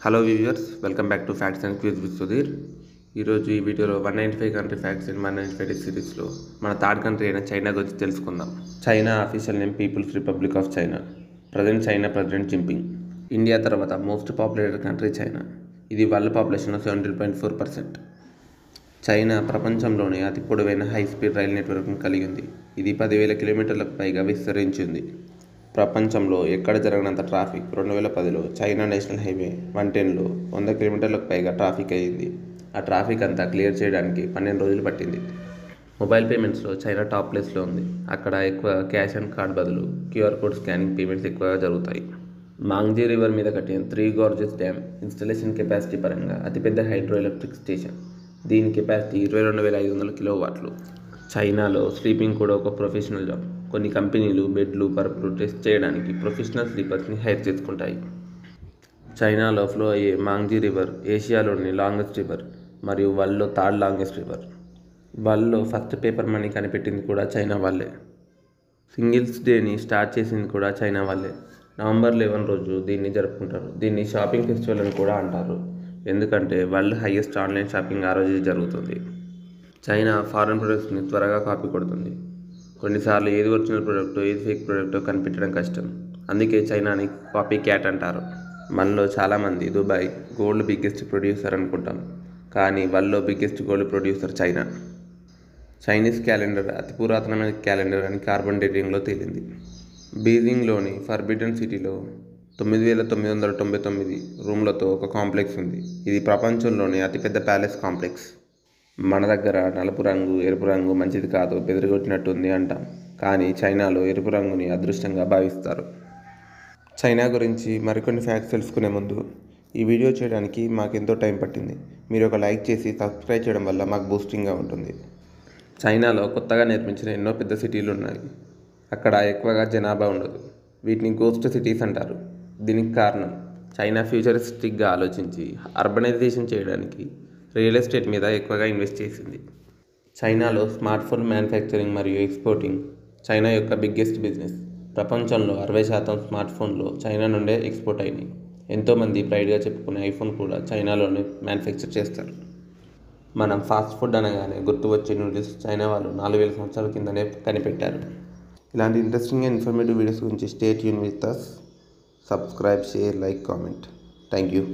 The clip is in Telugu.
Hello viewers, welcome back to facts and quiz with Sudheer. ఈరోజు ఈ వీడియోలో 195 కంట్రీ ఫ్యాక్ట్స్ అండ్ 195 డేస్ సిరీస్లో మన థర్డ్ కంట్రీ అయిన చైనా గురించి తెలుసుకుందాం. China official name people's republic of China. Present China president Jinping. India తర్వాత మోస్ట్ పాపులేటెడ్ కంట్రీ చైనా. ఇది వరల్డ్ పాపులేషన్లో 17.4%. చైనా ప్రపంచంలోనే అతి పొడవైన హై స్పీడ్ రైల్ నెట్వర్క్ను కలిగి ఉంది. ఇది 10,000 కిలోమీటర్లకు పైగా విస్తరించింది. ప్రపంచంలో ఎక్కడ జరగనంత ట్రాఫిక్ 2010లో చైనా నేషనల్ హైవే 110లో 100 కిలోమీటర్లకు పైగా ట్రాఫిక్ అయ్యింది. ఆ ట్రాఫిక్ అంతా క్లియర్ చేయడానికి 12 రోజులు పట్టింది. మొబైల్ పేమెంట్స్లో చైనా టాప్ ప్లేస్లో ఉంది. అక్కడ ఎక్కువ క్యాష్ అండ్ కార్డ్ బదులు క్యూఆర్ కోడ్ స్కానింగ్ పేమెంట్స్ ఎక్కువగా జరుగుతాయి. మాంగ్జీ రివర్ మీద కట్టిన 3 గార్జెస్ డ్యామ్ ఇన్స్టలేషన్ కెపాసిటీ పరంగా అతిపెద్ద హైడ్రో ఎలక్ట్రిక్ స్టేషన్. దీని కెపాసిటీ 22,500 కిలోవాట్లు. చైనాలో స్లీపింగ్ కూడా ఒక ప్రొఫెషనల్ జాబ్. కొన్ని కంపెనీలు బెడ్లు, పరుపులు టెస్ట్ చేయడానికి ప్రొఫెషనల్ స్లీపర్స్ని హైర్ చేసుకుంటాయి. చైనాలో ఫ్లో అయ్యే మాంగ్జీ రివర్ ఏషియాలోని లాంగెస్ట్ రివర్ మరియు వరల్డ్లో థర్డ్ లాంగెస్ట్ రివర్. వరల్డ్లో ఫస్ట్ పేపర్ మనీ కనిపెట్టింది కూడా చైనా వాళ్ళే. సింగిల్స్ డేని స్టార్ట్ చేసింది కూడా చైనా వాళ్ళే. నవంబర్ 11 రోజు దీన్ని జరుపుకుంటారు. దీన్ని షాపింగ్ ఫెస్టివల్ అని కూడా అంటారు. ఎందుకంటే వరల్డ్ హైయెస్ట్ ఆన్లైన్ షాపింగ్ ఆ రోజు జరుగుతుంది. చైనా ఫారెన్ ప్రొడక్ట్స్ని త్వరగా కాపీ కొడుతుంది. కొన్నిసార్లు ఏది ఒరిజినల్ ప్రొడక్టో ఏది ఫేక్ ప్రొడక్టో కనిపెట్టడం కష్టం. అందుకే చైనాని కాపీ క్యాట్ అంటారు. మనలో చాలామంది దుబాయ్ గోల్డ్ బిగ్గెస్ట్ ప్రొడ్యూసర్ అనుకుంటాం, కానీ వరల్డ్లో biggest gold producer China. Chinese calendar అతి పురాతనమైన క్యాలెండర్ అని కార్బన్ డేటింగ్లో తేలింది. బీజింగ్లోని ఫర్బిడెన్ సిటీలో 9,999 రూమ్లతో ఒక కాంప్లెక్స్ ఉంది. ఇది ప్రపంచంలోనే అతిపెద్ద ప్యాలెస్ కాంప్లెక్స్. మన దగ్గర నలుపు రంగు, ఎరుపు రంగు మంచిది కాదు, బెదిరిగొట్టినట్టుంది అంటాం, కానీ చైనాలో ఎరుపు రంగుని అదృష్టంగా భావిస్తారు. చైనా గురించి మరికొన్ని ఫ్యాక్ట్స్ తెలుసుకునే ముందు ఈ వీడియో చేయడానికి మాకెంతో టైం పట్టింది. మీరు ఒక లైక్ చేసి సబ్స్క్రైబ్ చేయడం వల్ల మాకు బూస్టింగ్గా ఉంటుంది. చైనాలో కొత్తగా నిర్మించిన ఎన్నో పెద్ద సిటీలు ఉన్నాయి. అక్కడ ఎక్కువగా జనాభా ఉండదు. వీటిని గోస్ట్ సిటీస్ అంటారు. దీనికి కారణం చైనా ఫ్యూచరిస్టిక్గా ఆలోచించి అర్బనైజేషన్ చేయడానికి రియల్ ఎస్టేట్ మీద ఎక్కువగా ఇన్వెస్ట్ చేసింది. చైనాలో స్మార్ట్ ఫోన్ మ్యానుఫ్యాక్చరింగ్ మరియు ఎక్స్పోర్టింగ్ చైనా యొక్క బిగ్గెస్ట్ బిజినెస్. ప్రపంచంలో 60% స్మార్ట్ ఫోన్లు చైనా నుండే ఎక్స్పోర్ట్ అయినాయి. ఎంతోమంది ప్రైడ్గా చెప్పుకునే ఐఫోన్ కూడా చైనాలోనే మ్యానుఫ్యాక్చర్ చేస్తారు. మనం ఫాస్ట్ ఫుడ్ అనగానే గుర్తు వచ్చే నూడిల్స్ చైనా వాళ్ళు 4,000 సంవత్సరాల కిందనే కనిపెట్టారు. ఇలాంటి ఇంట్రెస్టింగ్ అండ్ ఇన్ఫర్మేటివ్ వీడియోస్ గురించి stay tune with us. Subscribe, share, like, comment. Thank you.